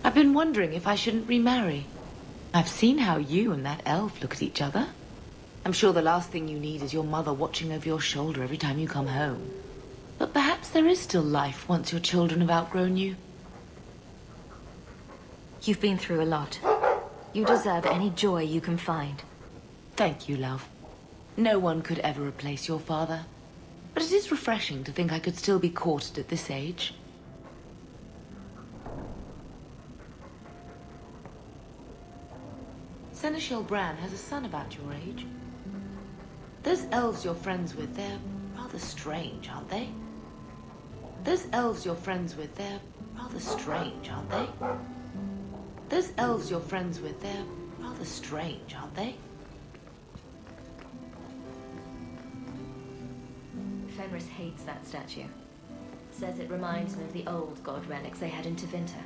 I've been wondering if I shouldn't remarry. I've seen how you and that elf look at each other. I'm sure the last thing you need is your mother watching over your shoulder every time you come home. But perhaps there is still life once your children have outgrown you. You've been through a lot. You deserve any joy you can find. Thank you, love. No one could ever replace your father. But it is refreshing to think I could still be courted at this age. Seneschal Bran has a son about your age. Those elves you're friends with, they're rather strange, aren't they? Those elves you're friends with, they're rather strange, aren't they? Those elves you're friends with, they're rather strange, aren't they? Fenris hates that statue. Says it reminds him of the old god relics they had in Tevinter.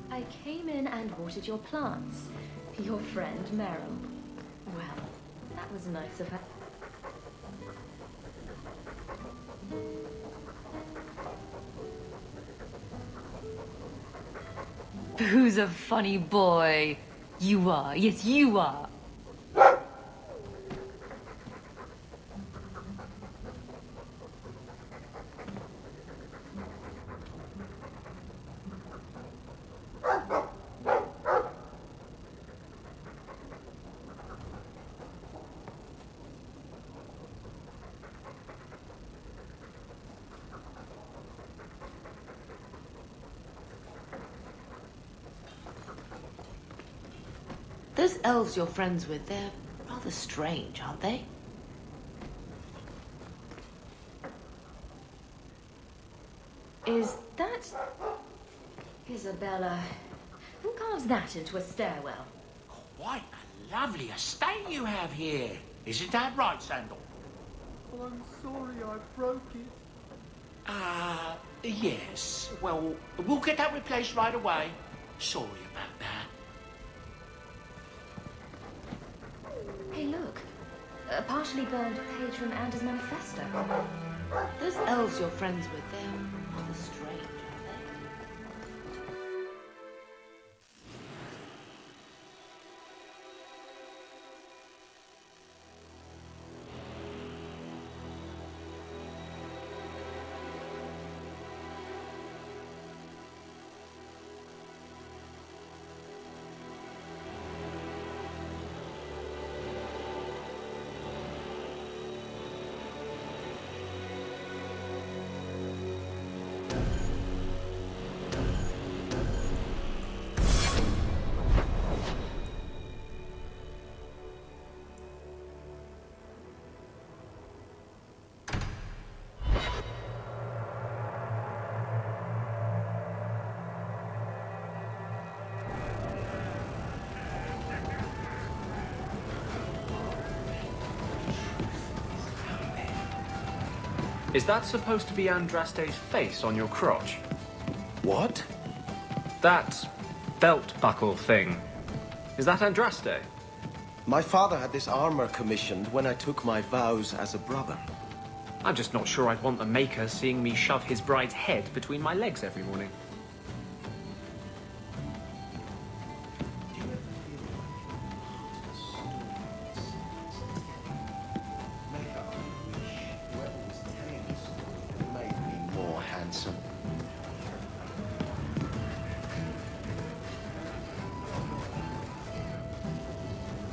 I came in and watered your plants. Your friend, Mahariel. Well, that was nice of her. Who's a funny boy? You are. Yes, you are. Those elves you're friends with, they're rather strange, aren't they? Is that... Isabella? Who carves that into a stairwell? Quite a lovely estate you have here. Isn't that right, Sandal? Oh, I'm sorry I broke it. Yes. Well, we'll get that replaced right away. Sorry about that. Hey, look. A partially burned page from Anders' manifesto. Those elves you're friends with, they're rather strange, aren't they? Is that supposed to be Andraste's face on your crotch? What? That belt buckle thing. Is that Andraste? My father had this armor commissioned when I took my vows as a brother. I'm just not sure I'd want the maker seeing me shove his bride's head between my legs every morning.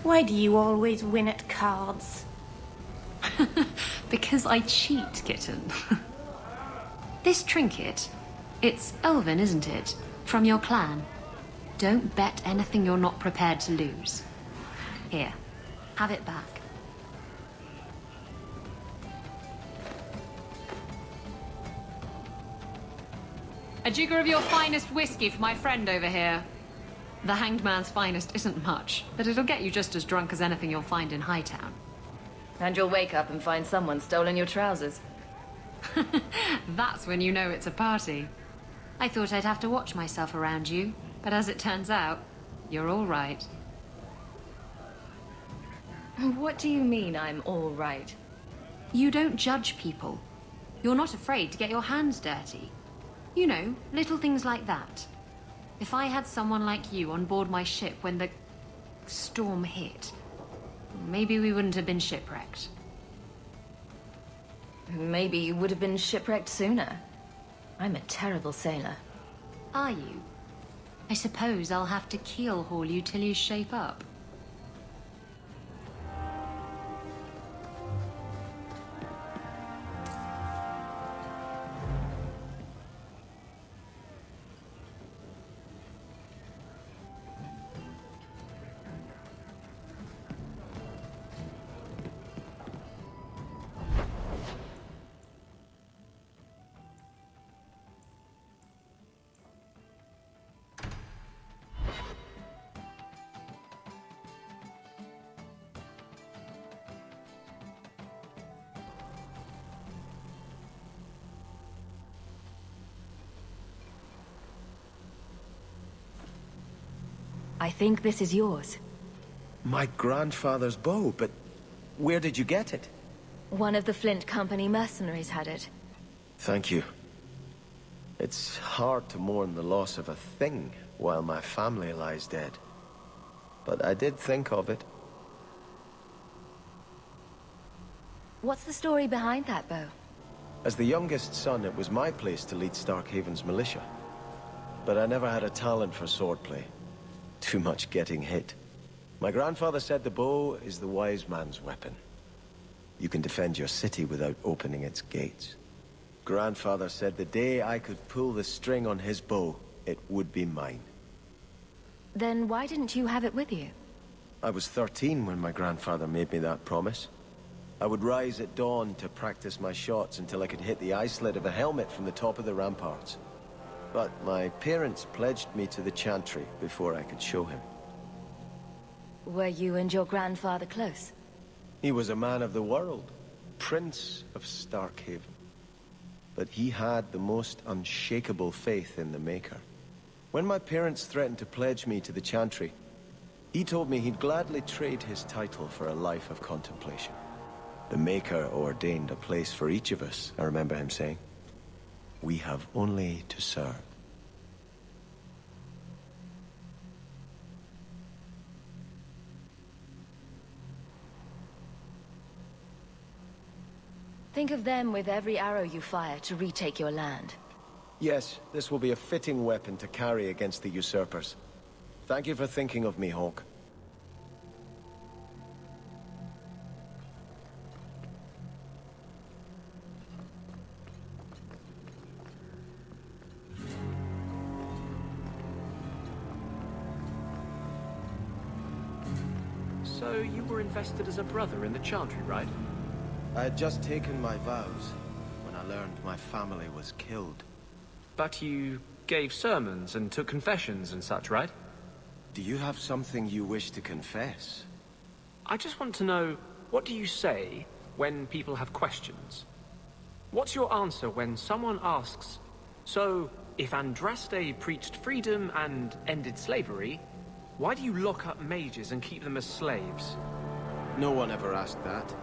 Why do you always win at cards? Because I cheat, kitten. This trinket, it's elven, isn't it? From your clan. Don't bet anything you're not prepared to lose. Here, have it back. A jigger of your finest whiskey for my friend over here. The Hanged Man's finest isn't much, but it'll get you just as drunk as anything you'll find in Hightown. And you'll wake up and find someone stolen your trousers. That's when you know it's a party. I thought I'd have to watch myself around you, but as it turns out, you're all right. What do you mean I'm all right? You don't judge people. You're not afraid to get your hands dirty. You know, little things like that. If I had someone like you on board my ship when the storm hit, maybe we wouldn't have been shipwrecked. Maybe you would have been shipwrecked sooner. I'm a terrible sailor. Are you? I suppose I'll have to keel haul you till you shape up. I think this is yours. My grandfather's bow, but where did you get it? One of the Flint Company mercenaries had it. Thank you. It's hard to mourn the loss of a thing while my family lies dead. But I did think of it. What's the story behind that bow? As the youngest son, it was my place to lead Starkhaven's militia. But I never had a talent for swordplay. Too much getting hit. My grandfather said the bow is the wise man's weapon. You can defend your city without opening its gates. Grandfather said the day I could pull the string on his bow, it would be mine. Then why didn't you have it with you? I was 13 when my grandfather made me that promise. I would rise at dawn to practice my shots until I could hit the eye slit of a helmet from the top of the ramparts. But my parents pledged me to the Chantry before I could show him. Were you and your grandfather close? He was a man of the world, Prince of Starkhaven. But he had the most unshakable faith in the Maker. When my parents threatened to pledge me to the Chantry, he told me he'd gladly trade his title for a life of contemplation. The Maker ordained a place for each of us, I remember him saying. We have only to serve. Think of them with every arrow you fire to retake your land. Yes, this will be a fitting weapon to carry against the usurpers. Thank you for thinking of me, Hawke. So you were invested as a brother in the Chantry, right? I had just taken my vows when I learned my family was killed. But you gave sermons and took confessions and such, right? Do you have something you wish to confess? I just want to know, what do you say when people have questions? What's your answer when someone asks, so, if Andraste preached freedom and ended slavery, why do you lock up mages and keep them as slaves? No one ever asked that.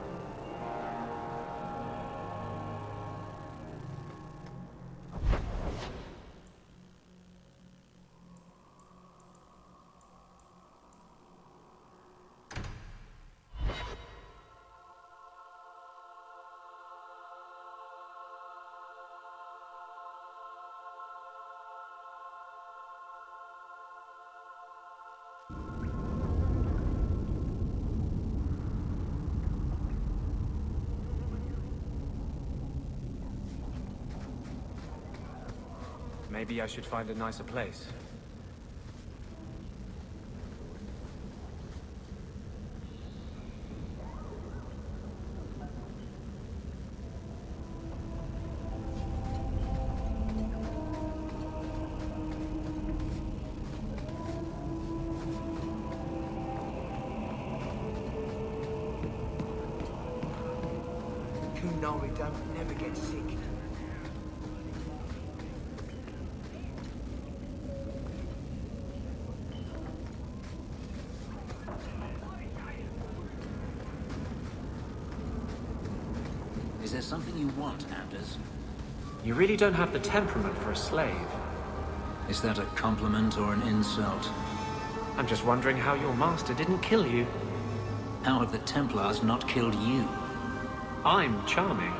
Maybe I should find a nicer place. Kunari don't never get sick. Is there something you want, Anders? You really don't have the temperament for a slave. Is that a compliment or an insult? I'm just wondering how your master didn't kill you. How have the Templars not killed you? I'm charming.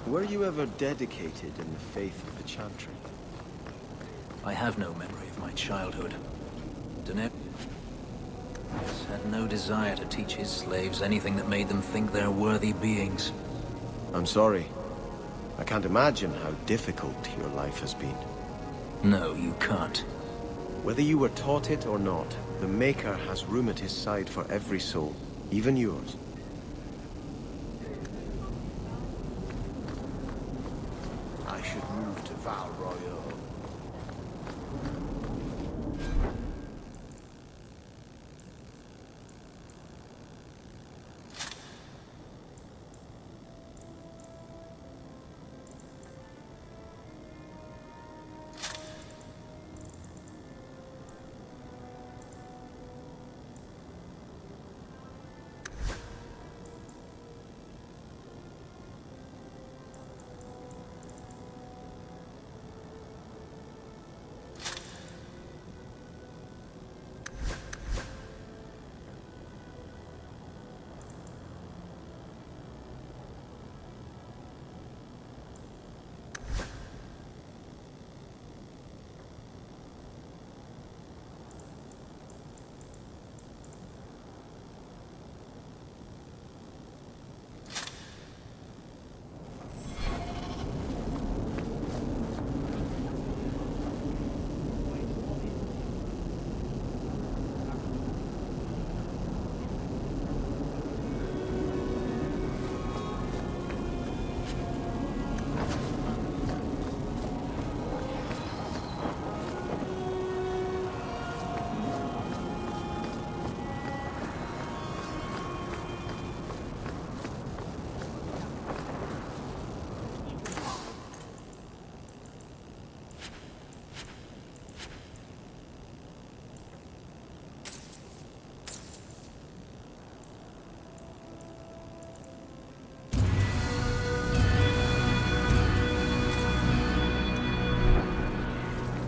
Were you ever dedicated in the faith of the Chantry? I have no memory of my childhood. Daenerys had no desire to teach his slaves anything that made them think they're worthy beings. I'm sorry. I can't imagine how difficult your life has been. No, you can't. Whether you were taught it or not, the Maker has room at his side for every soul, even yours. I should move to Val Royal.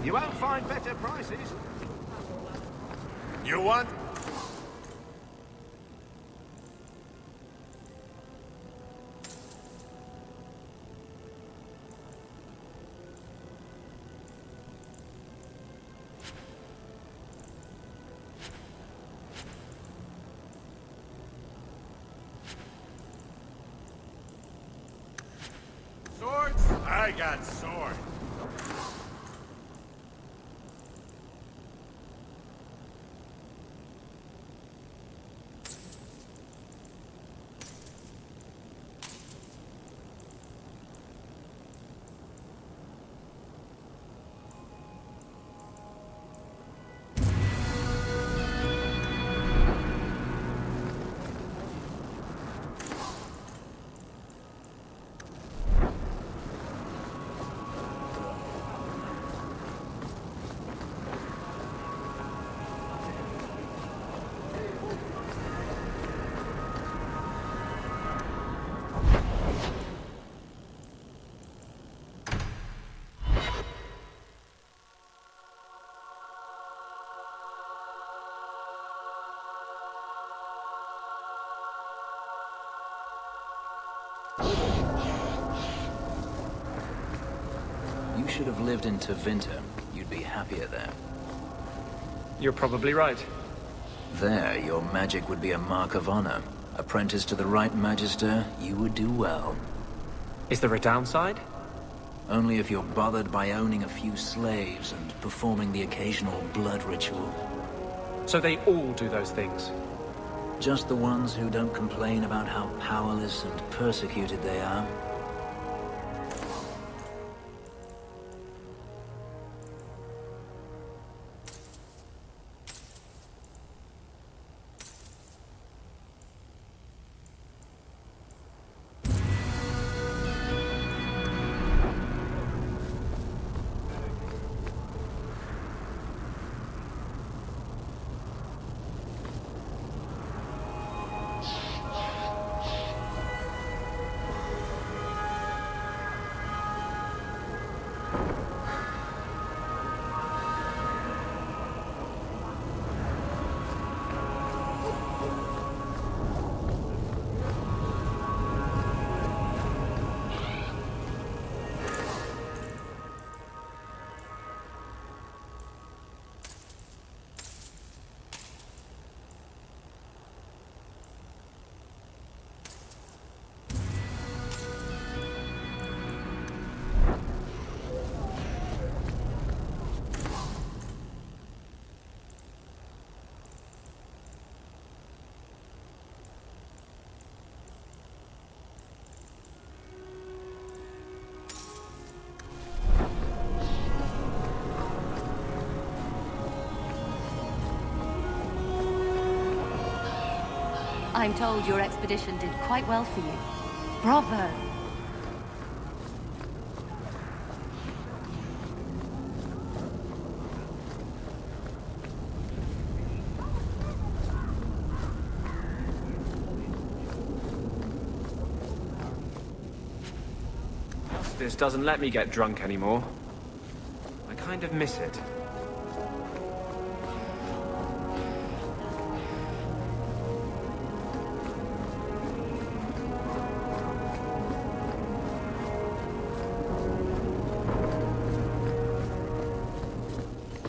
You won't find better prices. You want? Swords? I got swords. You should have lived in Tevinter. You'd be happier there. You're probably right. There, your magic would be a mark of honor. Apprentice to the right magister, you would do well. Is there a downside? Only if you're bothered by owning a few slaves and performing the occasional blood ritual. So they all do those things? Just the ones who don't complain about how powerless and persecuted they are. I'm told your expedition did quite well for you. Bravo! This doesn't let me get drunk anymore. I kind of miss it.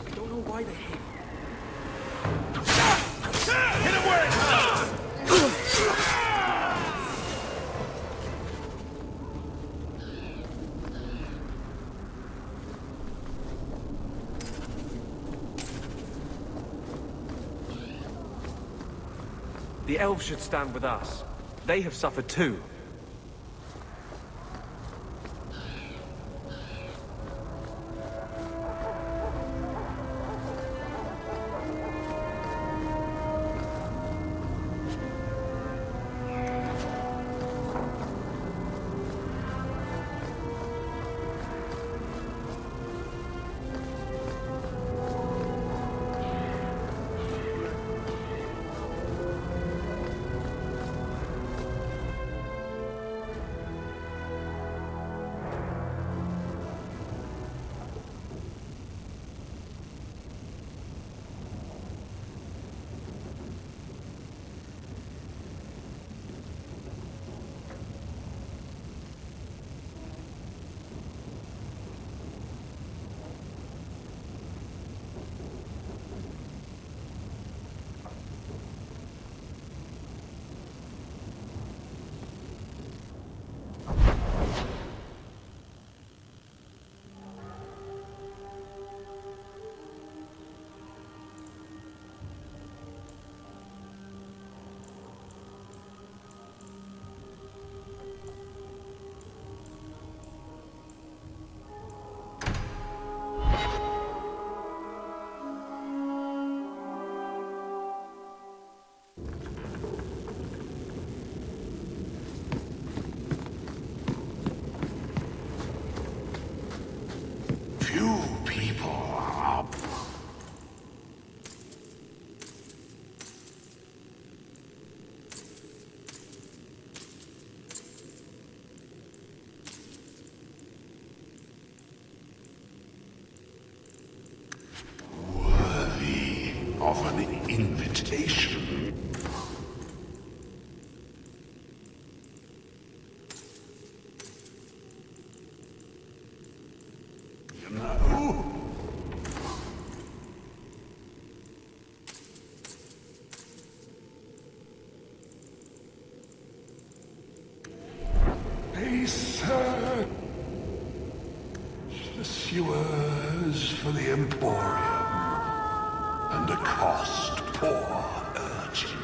I don't know why they hate me. Hit him where it hurts! The elves should stand with us. They have suffered too. Few people are... worthy of an invitation. No. Hey, sir. Pursuers for the Emporium. And a cost poor urchin.